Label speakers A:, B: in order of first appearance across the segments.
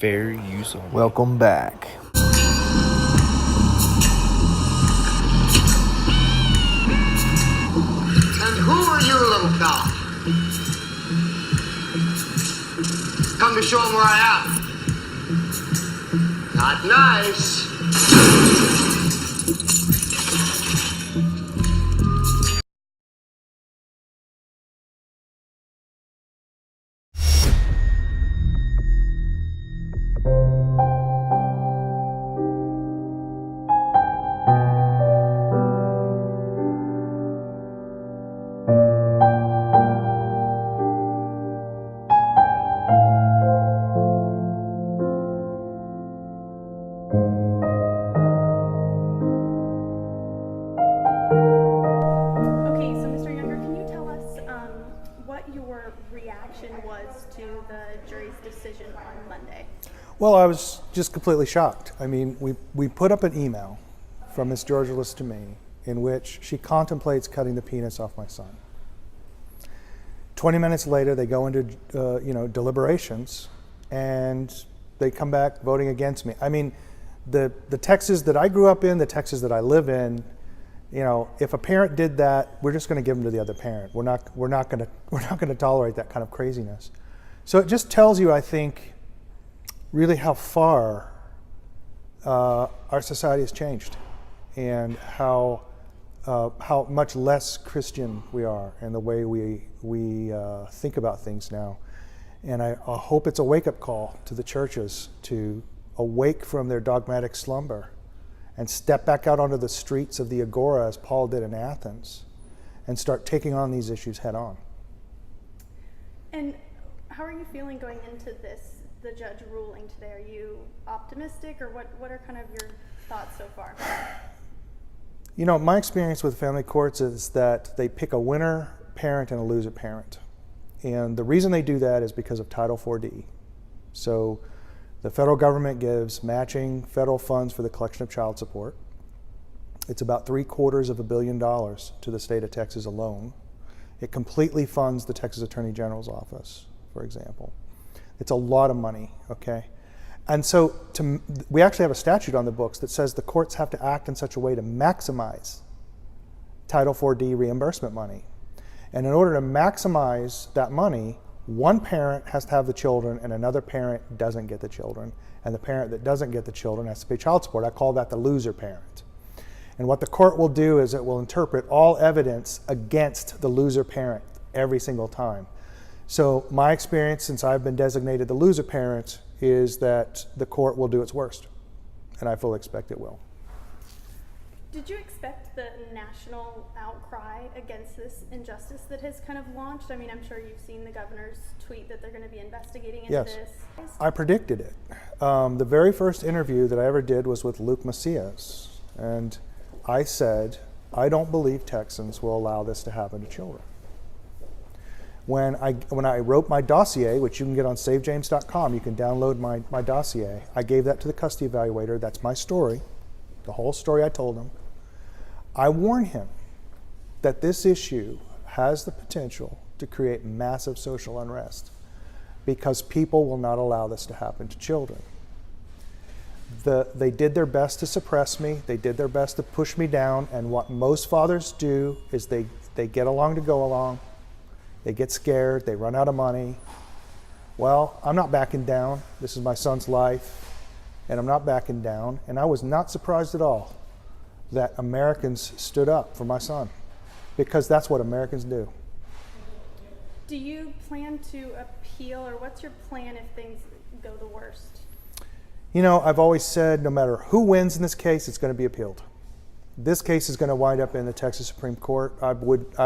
A: Fair use only.
B: Welcome back.
C: And who are you, little fella? Come to show him where I am. Not nice.
B: Well, I was just completely shocked. I mean, we put up an email from Miss Georgelis to me in which she contemplates cutting the penis off my son. 20 minutes later, they go into deliberations, and they come back voting against me. I mean, the Texas that I grew up in, the Texas that I live in, if a parent did that, we're just going to give them to the other parent. We're not going to tolerate that kind of craziness. So it just tells you, I think, really how far our society has changed, and how much less Christian we are in the way we think about things now. And I hope it's a wake-up call to the churches to awake from their dogmatic slumber and step back out onto the streets of the agora, as Paul did in Athens, and start taking on these issues head on.
D: And how are you feeling going into the judge ruling today? Are you optimistic, or what are kind of your thoughts so far?
B: My experience with family courts is that they pick a winner parent and a loser parent. And the reason they do that is because of Title 4D. So the federal government gives matching federal funds for the collection of child support. It's about $750 million to the state of Texas alone. It completely funds the Texas Attorney General's office, for example. It's a lot of money, okay? And so we actually have a statute on the books that says the courts have to act in such a way to maximize Title 4D reimbursement money. And in order to maximize that money, one parent has to have the children and another parent doesn't get the children. And the parent that doesn't get the children has to pay child support. I call that the loser parent. And what the court will do is it will interpret all evidence against the loser parent every single time. So my experience since I've been designated the loser parent is that the court will do its worst, and I fully expect it will.
D: Did you expect the national outcry against this injustice that has kind of launched? I mean, I'm sure you've seen the governor's tweet that they're going to be investigating into this.
B: Yes, I predicted it. The very first interview that I ever did was with Luke Macias, and I said, I don't believe Texans will allow this to happen to children. When I wrote my dossier, which you can get on savejames.com, you can download my dossier. I gave that to the custody evaluator. That's my story, the whole story I told him. I warned him that this issue has the potential to create massive social unrest because people will not allow this to happen to children. They did their best to suppress me. They did their best to push me down. And what most fathers do is they get along to go along. They get scared, they run out of money. Well, I'm not backing down. This is my son's life, and I'm not backing down. And I was not surprised at all that Americans stood up for my son, because that's what Americans do.
D: Do you plan to appeal, or what's your plan if things go the worst?
B: I've always said no matter who wins in this case, it's going to be appealed. This case is going to wind up in the Texas Supreme Court. I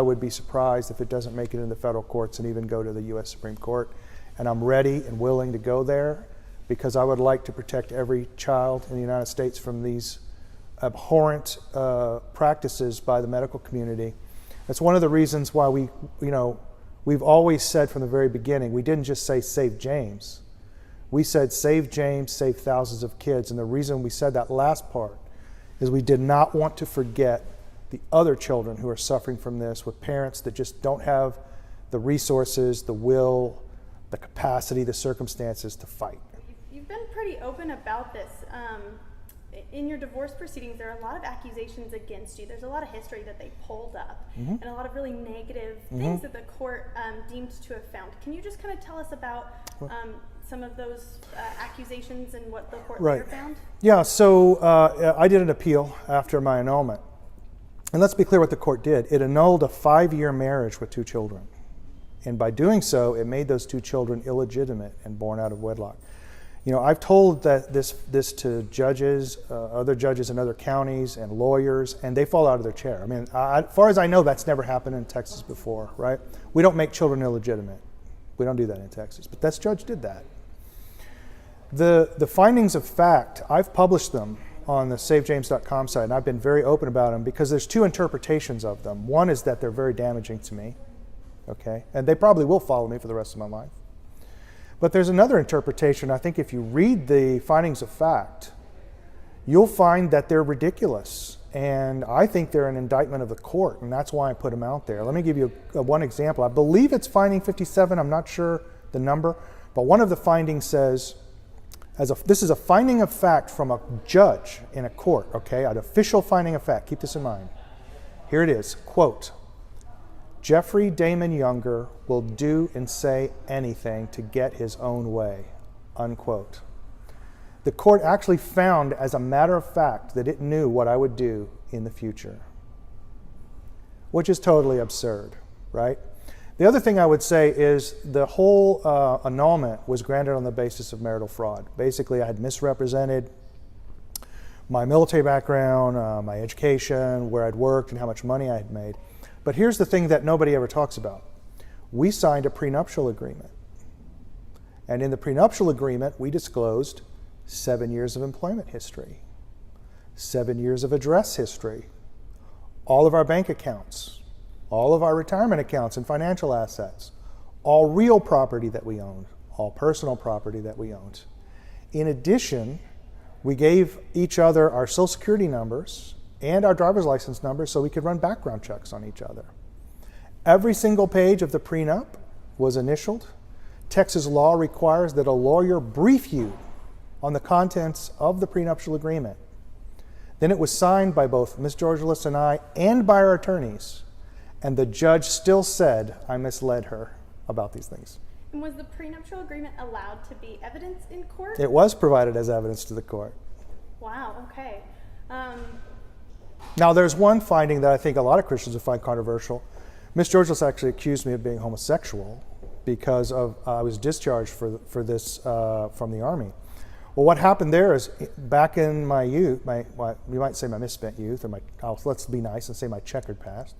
B: would be surprised if it doesn't make it in the federal courts and even go to the U.S. Supreme Court. And I'm ready and willing to go there because I would like to protect every child in the United States from these abhorrent practices by the medical community. That's one of the reasons why we've always said from the very beginning, we didn't just say save James. We said save James, save thousands of kids. And the reason we said that last part is we did not want to forget the other children who are suffering from this with parents that just don't have the resources, the will, the capacity, the circumstances to fight.
D: You've You've been pretty open about this. In your divorce proceedings, there are a lot of accusations against you. There's a lot of history that they pulled up, and a lot of really negative things that the court deemed to have found. Can you just kind of tell us about some of those accusations and what the court later found?
B: Yeah, so I did an appeal after my annulment. And let's be clear what the court did. It annulled a 5-year marriage with 2 children. And by doing so, it made those 2 children illegitimate and born out of wedlock. You know, I've told this to judges, other judges in other counties and lawyers, and they fall out of their chair. I mean, as far as I know, that's never happened in Texas before, right? We don't make children illegitimate. We don't do that in Texas, but this judge did that. The findings of fact, I've published them on the SaveJames.com site, and I've been very open about them because there's 2 interpretations of them. One is that they're very damaging to me, okay? And they probably will follow me for the rest of my life. But there's another interpretation. I think if you read the findings of fact, you'll find that they're ridiculous. And I think they're an indictment of the court, and that's why I put them out there. Let me give you one example. I believe it's finding 57. I'm not sure the number, but one of the findings says, this is a finding of fact from a judge in a court, okay? An official finding of fact. Keep this in mind. Here it is, quote, Jeffrey Damon Younger will do and say anything to get his own way, unquote. The court actually found, as a matter of fact, that it knew what I would do in the future, which is totally absurd, right? The other thing I would say is the whole annulment was granted on the basis of marital fraud. Basically, I had misrepresented my military background, my education, where I'd worked, and how much money I had made. But here's the thing that nobody ever talks about. We signed a prenuptial agreement. And in the prenuptial agreement, we disclosed 7 years of employment history, 7 years of address history, all of our bank accounts, all of our retirement accounts and financial assets, all real property that we owned, all personal property that we owned. In addition, we gave each other our Social Security numbers and our driver's license numbers so we could run background checks on each other. Every single page of the prenup was initialed. Texas law requires that a lawyer brief you on the contents of the prenuptial agreement. Then it was signed by both Ms. Georgelis and I and by our attorneys, and the judge still said I misled her about these things.
D: And was the prenuptial agreement allowed to be evidence in court?
B: It was provided as evidence to the court.
D: Wow, okay.
B: Now, there's one finding that I think a lot of Christians would find controversial. Ms. Georgelis actually accused me of being homosexual because I was discharged for this from the Army. Well, what happened there is back in my youth, you might say my misspent youth, or let's be nice and say my checkered past,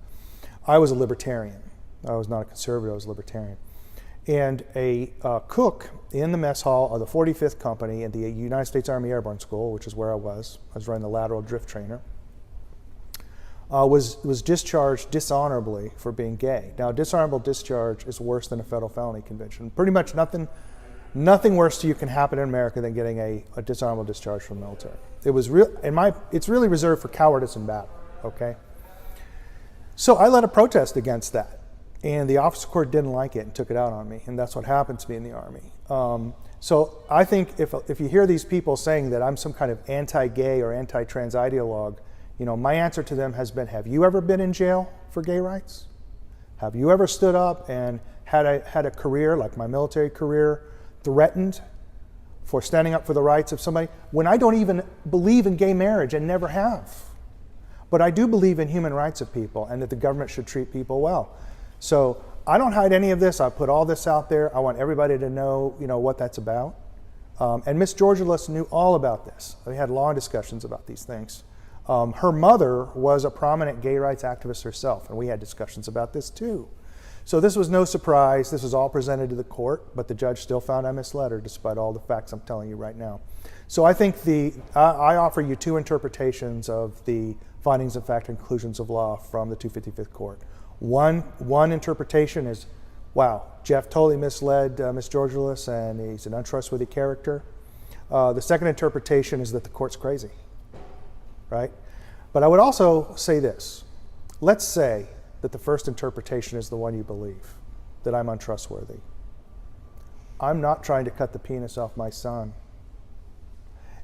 B: I was a libertarian. I was not a conservative, I was a libertarian. And a cook in the mess hall of the 45th Company at the United States Army Airborne School, which is where I was running the lateral drift trainer, was discharged dishonorably for being gay. Now, dishonorable discharge is worse than a federal felony conviction. Pretty much nothing worse to you can happen in America than getting a dishonorable discharge from the military. It was it's really reserved for cowardice in battle, okay? So I led a protest against that, and the officer court didn't like it and took it out on me, and that's what happened to me in the Army. So I think if you hear these people saying that I'm some kind of anti-gay or anti-trans ideologue, my answer to them has been, have you ever been in jail for gay rights? Have you ever stood up and had a career, like my military career, threatened for standing up for the rights of somebody, when I don't even believe in gay marriage and never have? But I do believe in human rights of people and that the government should treat people well. So I don't hide any of this. I put all this out there. I want everybody to know, what that's about. And Miss Georgelis knew all about this. We had long discussions about these things. Her mother was a prominent gay rights activist herself, and we had discussions about this too. So this was no surprise. This was all presented to the court, but the judge still found I misled her despite all the facts I'm telling you right now. So I think I offer you 2 interpretations of the findings of fact and conclusions of law from the 255th Court. One interpretation is, wow, Jeff totally misled Ms. Georgelis and he's an untrustworthy character. The second interpretation is that the court's crazy, right? But I would also say this. Let's say that the first interpretation is the one you believe, that I'm untrustworthy. I'm not trying to cut the penis off my son.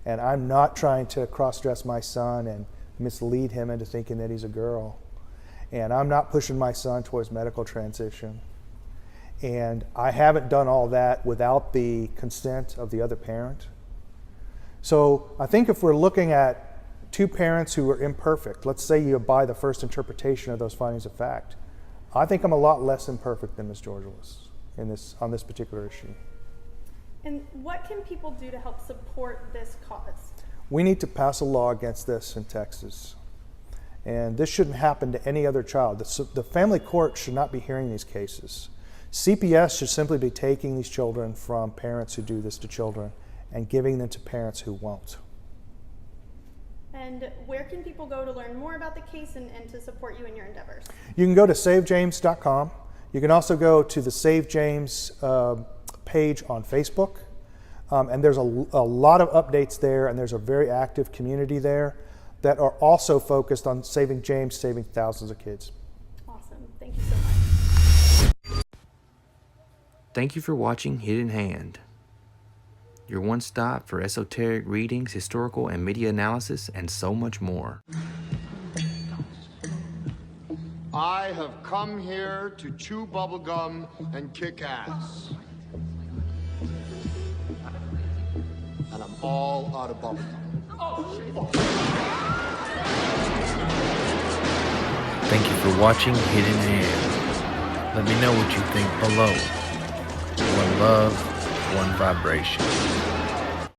B: And I'm not trying to cross-dress my son and mislead him into thinking that he's a girl. And I'm not pushing my son towards medical transition. And I haven't done all that without the consent of the other parent. So I think if we're looking at two parents who are imperfect, let's say you buy the first interpretation of those findings of fact, I think I'm a lot less imperfect than Ms. George was on this particular issue.
D: And what can people do to help support this cause?
B: We need to pass a law against this in Texas. And this shouldn't happen to any other child. The family court should not be hearing these cases. CPS should simply be taking these children from parents who do this to children and giving them to parents who won't.
D: And where can people go to learn more about the case and to support you in your endeavors?
B: You can go to SaveJames.com. You can also go to the Save James page on Facebook. And there's a lot of updates there, and there's a very active community there that are also focused on saving James, saving thousands of kids.
D: Awesome. Thank you so much.
A: Thank you for watching Hidden Hand, your one stop for esoteric readings, historical and media analysis, and so much more.
C: I have come here to chew bubblegum and kick ass. And I'm all out of bubblegum.
A: Thank you for watching Hidden Hand. Let me know what you think below. One love, one vibration.